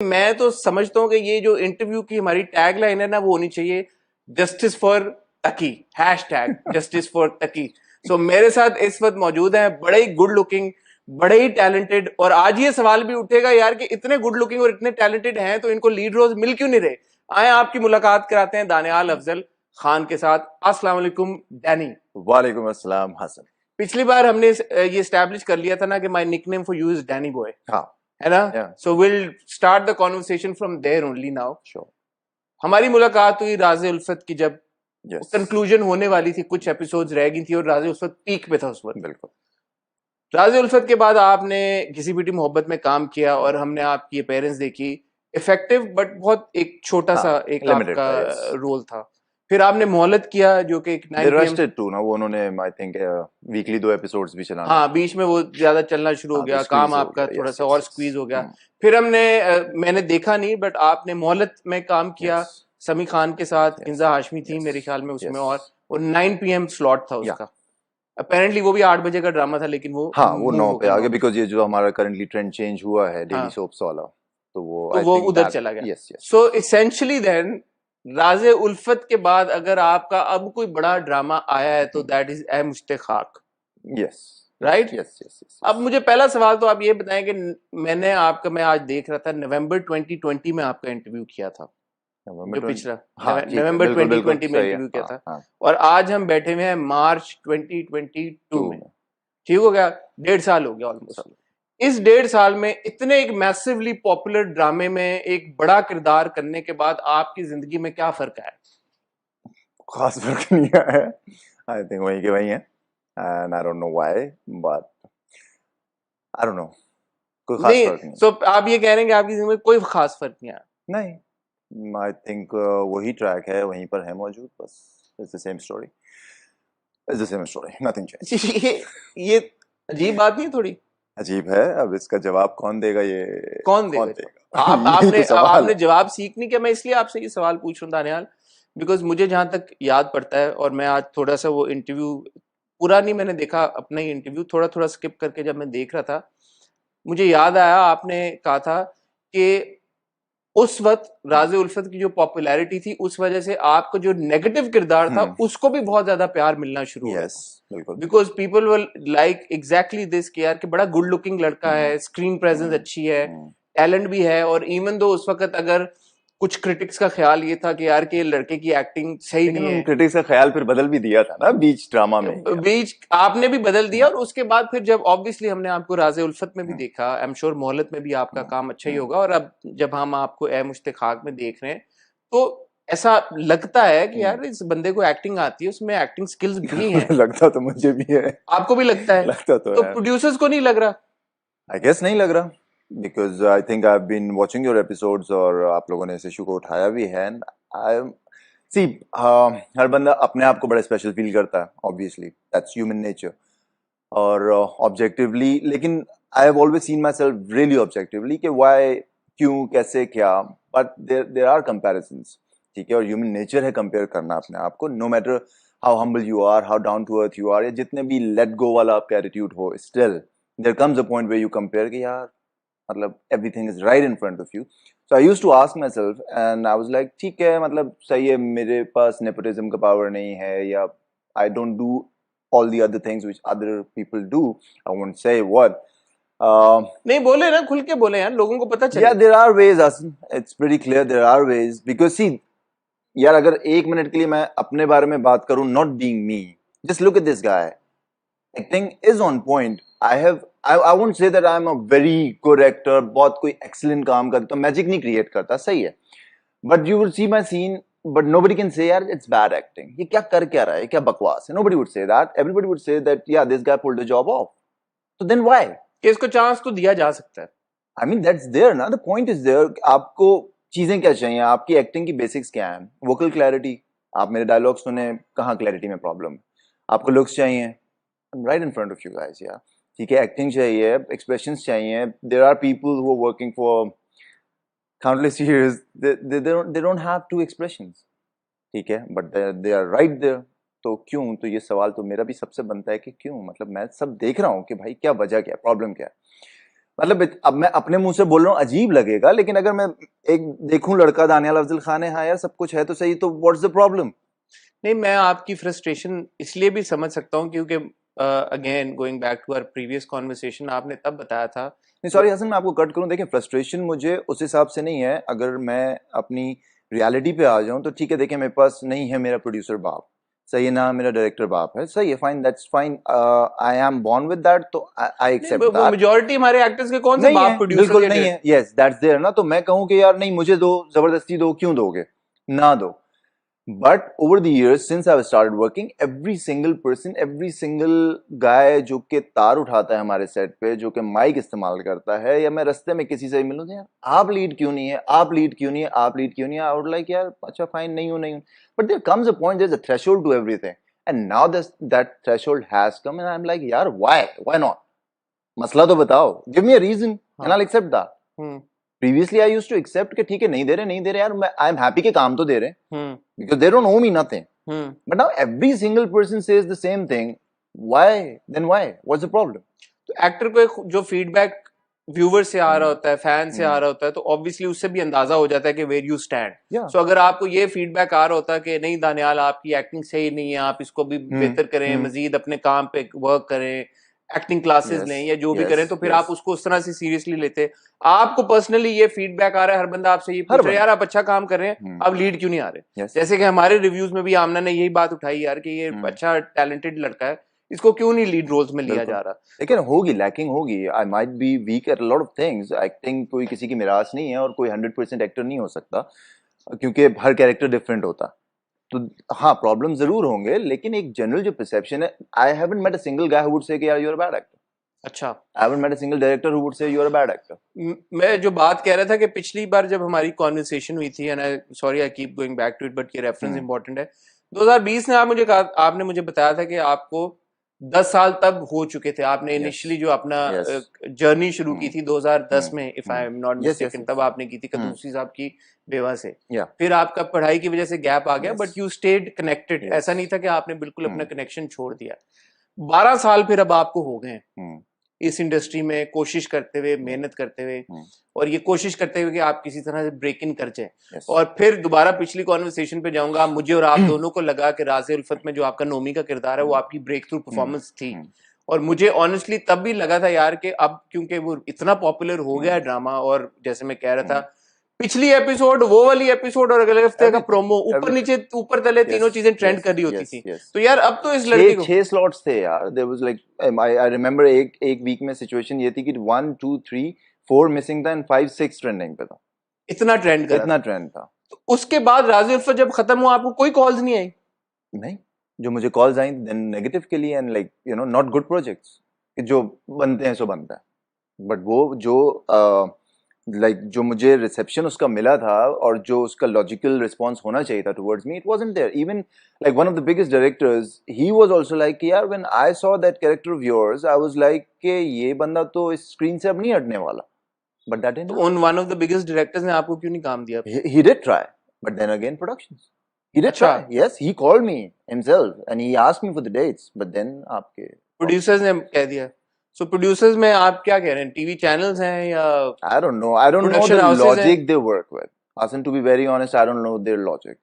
मैं तो समझता हूँ कि ये जो इंटरव्यू की हमारी टैग लाइन है ना, वो होनी चाहिए justice for Taki, hashtag justice for Taki. So मेरे साथ इस वक्त मौजूद हैं बड़े ही गुड लुकिंग, बड़े ही टैलेंटेड, और आज ये सवाल भी उठेगा यार कि इतने गुड लुकिंग और इतने टैलेंटेड हैं तो इनको लीड रोल्स मिल क्यों नहीं रहे। आए आपकी मुलाकात कराते हैं दानियाल अफजल खान के साथ। अस्सलाम वालेकुम डैनी। वालेकुम अस्सलाम हसन। पिछली बार हमने ये स्टैब्लिश कर लिया था ना कि my nickname for you is Danny boy, हाँ, है ना? yeah, so will start the conversation from there only now. sure, हमारी मुलाकात हुई राज़े उल्फत की, जब yes, कंक्लूजन होने वाली थी, कुछ एपिसोड्स रह गई थी और राज़े उल्फत पीक पे था उस वक्त। बिल्कुल। राज़े उल्फत के बाद आपने किसी बेटी मोहब्बत में काम किया और हमने आपकी अपीयरेंस देखी। इफेक्टिव बट बहुत एक छोटा हाँ, सा एक लिमिटेड आपका था, yes। रोल था। फिर आपने मोहलत किया जो कि एक दे 9 PM। रश्ड इट टू ना, वो उन्होंने आई थिंक वीकली 2 एपिसोड्स भी चलाना हाँ, था। बीच में वो ज्यादा चलना शुरू हो हाँ, तो गया, काम स्क्वीज हो आपका गया, थोड़ा यस सा यस और यस। स्क्वीज हो गया। फिर हमने मैंने देखा नहीं बट आपने मोहलत में काम किया यस समी खान के साथ, यस इंजा हाशमी थी यस मेरे ख्याल में उसमें, यस, और 9 PM स्लॉट था या उसका। अपेरेंटली वो भी 8 बजे का ड्रामा था लेकिन वो हाँ, वो मूव 9 हो पे गया आ 9 गया बजे। बिकॉज ये जो हमारा करंटली ट्रेंड चेंज हुआ है डेली हाँ, सोप्स वाला, तो वो तो आई वो थिंक उधर दैट, चला गया। Yes yes so yes. Essentially then राजे उल्फत के बाद अगर आपका अब कोई बड़ा ड्रामा आया है तो that is a Mushtaq, yes yes right? Yes yes अब यस। मुझे पहला सवाल तो आप ये बताएं कि मैं आज देख रहा था नवंबर 2020 में आपका इंटरव्यू किया था, नवंबर जो 20, पिछला हाँ ठीक है, नवंबर बिल्कुल बिल्कुल 2020 में सही है, इंटरव्यू किया हाँ था, हाँ। और आज हम बैठे हुए हैं मार्च 2022 2 में। में, ठीक हो गया, 1.5 साल हो गया ऑलमोस्ट। इस 1.5 साल में इतने एक मैसिवली पॉपुलर ड्रामे में एक बड़ा किरदार करने के बाद आपकी जिंदगी में क्या फर्क आया? खास फर्क नहीं आया है। आई थिंक वही के वही है, and I don't know why, but I don't know, कोई खास नहीं, फर्क नहीं। सो आप ये कह रहे हैं कि आपकी जिंदगी में कोई खास फर्क नहीं आया? नहीं, आई थिंक वही ट्रैक है, वहीं पर है मौजूद, बस it's the same story, it's the same story, nothing change. ये ये अजीब बात नहीं है थोड़ी? अजीब है, अब इसका जवाब कौन देगा, ये कौन कौन देगा जवाब? देगा? यही आपने तो सवाल आपने है। जवाब सीख नहीं किया। मैं इसलिए आपसे ये सवाल पूछ रहा हूँ दानियाल, बिकॉज मुझे जहां तक याद पड़ता है, और मैं आज थोड़ा सा वो इंटरव्यू पूरा नहीं मैंने देखा, अपना ही इंटरव्यू थोड़ा थोड़ा स्किप करके जब मैं देख रहा था, मुझे याद आया आपने कहा था कि उस वक्त राज़े उल्फत की जो पॉपुलैरिटी थी उस वजह से आपका जो नेगेटिव किरदार था हम्म, उसको भी बहुत ज्यादा प्यार मिलना शुरू हो गया यस, था, बिल्कुल। Because people were like exactly this कि यार कि बड़ा गुड लुकिंग लड़का हम्म है, स्क्रीन प्रेजेंस हम्म अच्छी है, हम्म। टैलेंट भी है। और इवन दो उस वक्त अगर कुछ क्रिटिक्स का ख्याल ये था कि यार कि लड़के की एक्टिंग सही लेकिन नहीं उन है, क्रिटिक्स का ख्याल फिर बदल भी दिया था ना बीच ड्रामा में ही। बीच आपने भी बदल दिया, हम्म और उसके बाद फिर जब ऑब्वियसली हमने आपको राज़े उल्फत में भी हम्म देखा, आई एम श्योर मोहलत में भी आपका हम्म काम अच्छा ही हम्म होगा, और अब जब हम आपको ए मुश्ताक में देख रहे हैं तो ऐसा लगता है कि हम्म। यार इस बंदे को एक्टिंग आती है, उसमें एक्टिंग स्किल्स भी हैं। लगता तो मुझे भी है। आपको भी लगता है? लगता तो तो है। प्रोड्यूसर्स को नहीं लग रहा? आई गेस नहीं लग रहा, because I think I have been watching your episodes, और आप लोगों ने इस इशू को उठाया भी है। आई सी, हर बंदा अपने आप को बड़ा स्पेशल फील करता है, ऑब्वियसली दैट्स ह्यूमन नेचर, और ऑब्जेक्टिवली, लेकिन I have always seen myself really objectively कि वाई, क्यों, कैसे, क्या, but there there are comparisons, ठीक है, और ह्यूमन नेचर है कंपेयर करना अपने आप को, no matter how humble you are, how down to earth you are, या जितने भी लेट गो वाला आपका एटीट्यूड हो, still there comes a point way you compare कि यार मतलब everything is right in front of you. So I used to ask myself and I was like ठीक है, मतलब सही है, मेरे पास नेपोटिज्म का पावर नहीं है, या I don't do all the other things which other people do. I won't say what. नहीं बोले ना, खुल के बोले यार, लोगों को पता Yeah, चले। there are ways, Asim. It's pretty clear there are ways. Because see, यार अगर 1 मिनट के लिए मैं अपने बारे में बात करूं, not being me, just look at this guy. Acting is on point. I won't say that I'm a very good actor, बहुत कोई excellent काम करता, मैजिक नहीं क्रिएट करता, सही है, but you will see my scene, but nobody can say यार it's bad acting, ये क्या कर क्या रहा है, क्या बकवास है, nobody would say that, everybody would say that yeah, this guy pulled the job off. So then why? कि इसको चांस तो दिया जा सकता है। I mean that's there ना, the point is there, आपको चीजें क्या चाहिए, आपकी एक्टिंग की बेसिक्स क्या है, वोकल क्लैरिटी, आप मेरे डायलॉग सुने, कहाँ क्लैरिटी में प्रॉब्लम है, आपको लुक्स चाहिए, right in front of you guys, yeah, ठीक है, एक्टिंग चाहिए, एक्सप्रेशंस चाहिए, there are people who are working for countless years, they don't have two expressions, ठीक है, but they are right there, तो क्यों, तो ये सवाल तो मेरा भी सबसे बनता है कि क्यों, मतलब मैं सब देख रहा हूँ कि भाई क्या वजह, क्या प्रॉब्लम, क्या है, मतलब अब मैं अपने मुंह से बोल रहा हूँ, अजीब लगेगा, लेकिन अगर मैं एक देखूं लड़का दानियाल अफजल खान है, हाँ यार सब कुछ है तो सही, तो व्हाट्स द प्रॉब्लम? नहीं, मैं आपकी फ्रस्ट्रेशन इसलिए भी समझ सकता हूँ क्योंकि again going back to our previous conversation, आपने तब बताया था नहीं सॉरी हसन, मैं आपको कट करूं, देखिए फ्रस्ट्रेशन मुझे उस हिसाब से नहीं है। अगर मैं अपनी रियलिटी पे आ जाऊं तो ठीक है, देखिए मेरे पास नहीं है मेरा प्रोड्यूसर बाप, सही है ना, मेरा डायरेक्टर बाप है, सही है, fine, that's fine, I am born with that, तो आई नहीं, एक्सेप्ट वो दैट। मेजोरिटी हमारे एक्टर्स के कौन से नहीं बाप है, प्रोड्यूसर बिल्कुल या नहीं है, यस दैट्स देयर ना, तो मैं कहूं कि यार नहीं मुझे दो, जबरदस्ती दो, क्यों दोगे, ना दो। But over the years, since I've started working, every single person, every single guy जो कि तार उठाता है हमारे सेट पे, जो कि माइक इस्तेमाल करता है, या मैं रास्ते में किसी से मिलूं तो यार आप लीड क्यों नहीं है, आप लीड क्यों नहीं है, आप लीड क्यों नहीं है, I would like यार अच्छा फाइन, नहीं हूं नहीं हूं, but there comes a point, there's a threshold to everything, and now that threshold has come, and I'm like यार why not, मसला तो बताओ, give me a reason and I'll accept that. Previously I used to accept कि ठीक है नहीं दे रहे यार, मैं I am happy कि काम तो दे रहे, because they don't owe me nothing. But now every single person says the same thing. Why? Then why? What's the problem? तो एक्टर को एक जो फीडबैक व्यूवर से आ रहा होता है, फैन से आ रहा होता है, तो ऑब्वियसली उससे भी अंदाजा हो जाता है कि वेयर यू स्टैंड। Yeah. सो अगर आपको ये फीडबैक आ रहा होता है कि नहीं दानियाल आपकी एक्टिंग सही नहीं है, आप इसको भी बेहतर करें, मजीद अपने काम पे वर्क करें, एक्टिंग क्लासेस लें या जो भी करें, तो फिर आप उसको उस तरह से सीरियसली लेते। आपको पर्सनली ये फीडबैक आ रहा है, हर बंदा आपसे ये पूछ रहा है यार आप अच्छा काम कर रहे हैं, आप लीड क्यों नहीं आ रहे? जैसे कि हमारे रिव्यूज में भी आमना ने यही बात उठाई यार कि ये अच्छा टैलेंटेड लड़का है, इसको क्यों नहीं लीड रोल्स में लिया जा रहा? लेकिन होगी, लैकिंग होगी, I might be weak at a lot of things, acting कोई किसी की मिराज नहीं है और कोई 100% एक्टर नहीं हो सकता, क्योंकि हर कैरेक्टर डिफरेंट होता, तो हाँ प्रॉब्लम जरूर होंगे, लेकिन एक जनरल जो परसेप्शन है, I haven't met a single guy who would say कि यार you are a bad actor. अच्छा, I haven't met a single director who would say you are a bad actor. मैं जो बात कह रहा था कि पिछली बार जब हमारी कॉन्वर्सेशन हुई थी, and I sorry I keep going back to it, but ये रेफरेंस इंपॉर्टेंट है। 2020 में आप मुझे कहा, आपने मुझे बताया था कि आपको 10 साल तब हो चुके थे, आपने इनिशियली जो अपना जर्नी शुरू की थी 2010 में, if I am not mistaken, तब आपने की थी कदूसी साहब की बेवा से। फिर आपका पढ़ाई की वजह से गैप आ गया, बट यू स्टेड कनेक्टेड, ऐसा नहीं था कि आपने बिल्कुल अपना कनेक्शन छोड़ दिया। 12 साल फिर अब आपको हो गए इस इंडस्ट्री में, कोशिश करते हुए, मेहनत करते हुए, और ये कोशिश करते हुए कि आप किसी तरह से ब्रेक इन कर जाए। और फिर दोबारा पिछली कॉन्वर्सेशन पे जाऊंगा, मुझे और आप दोनों को लगा कि राज़े उल्फत में जो आपका नोमी का किरदार है वो आपकी ब्रेक थ्रू परफॉर्मेंस थी, और मुझे ऑनेस्टली तब भी लगा था यार कि अब क्योंकि वो इतना पॉपुलर हो गया है ड्रामा, और जैसे मैं कह रहा था पिछली एपिसोड, वो वाली एपिसोड और अगले हफ्ते का प्रोमो, ऊपर नीचे ऊपर तले तीनों चीजें ट्रेंड कर रही होती थी। तो यार अब तो इस लड़के को 6 स्लॉट्स थे यार, there was like I remember एक वीक में सिचुएशन ये थी कि 1 2 3 4 मिसिंग था एंड 5 6 ट्रेंडिंग पे था, इतना ट्रेंड करा, इतना ट्रेंड था। तो उसके बाद राज़ी उल्फत जब खत्म हुआ आपको कोई कॉल्स नहीं आई? नहीं, जो मुझे कॉल्स आई देन नेगेटिव के लिए, and like you know not good projects, जो बनते हैं सो बनता है, बट वो जो जो मुझे रिसेप्शन उसका मिला था और जो उसका लॉजिकल रिस्पॉन्स होना चाहिए था towards me, it wasn't there. Even like one of the biggest directors, he was also like यार when I saw that character of yours, I was like कि ये बंदा तो इस स्क्रीन से अब नहीं हटने वाला, बट दैट डिडंट। उन one of the biggest directors ने आपको क्यों नहीं काम दिया? He did try, but then again productions, he did try, yes, he called me himself and he asked me for the dates, but then आपके producers ने कह दिया। सो प्रोड्यूसर्स में आप क्या कह रहे हैं, टीवी चैनल्स हैं या I don't know the logic they work with, Hasan, to be very honest, I don't know their logic,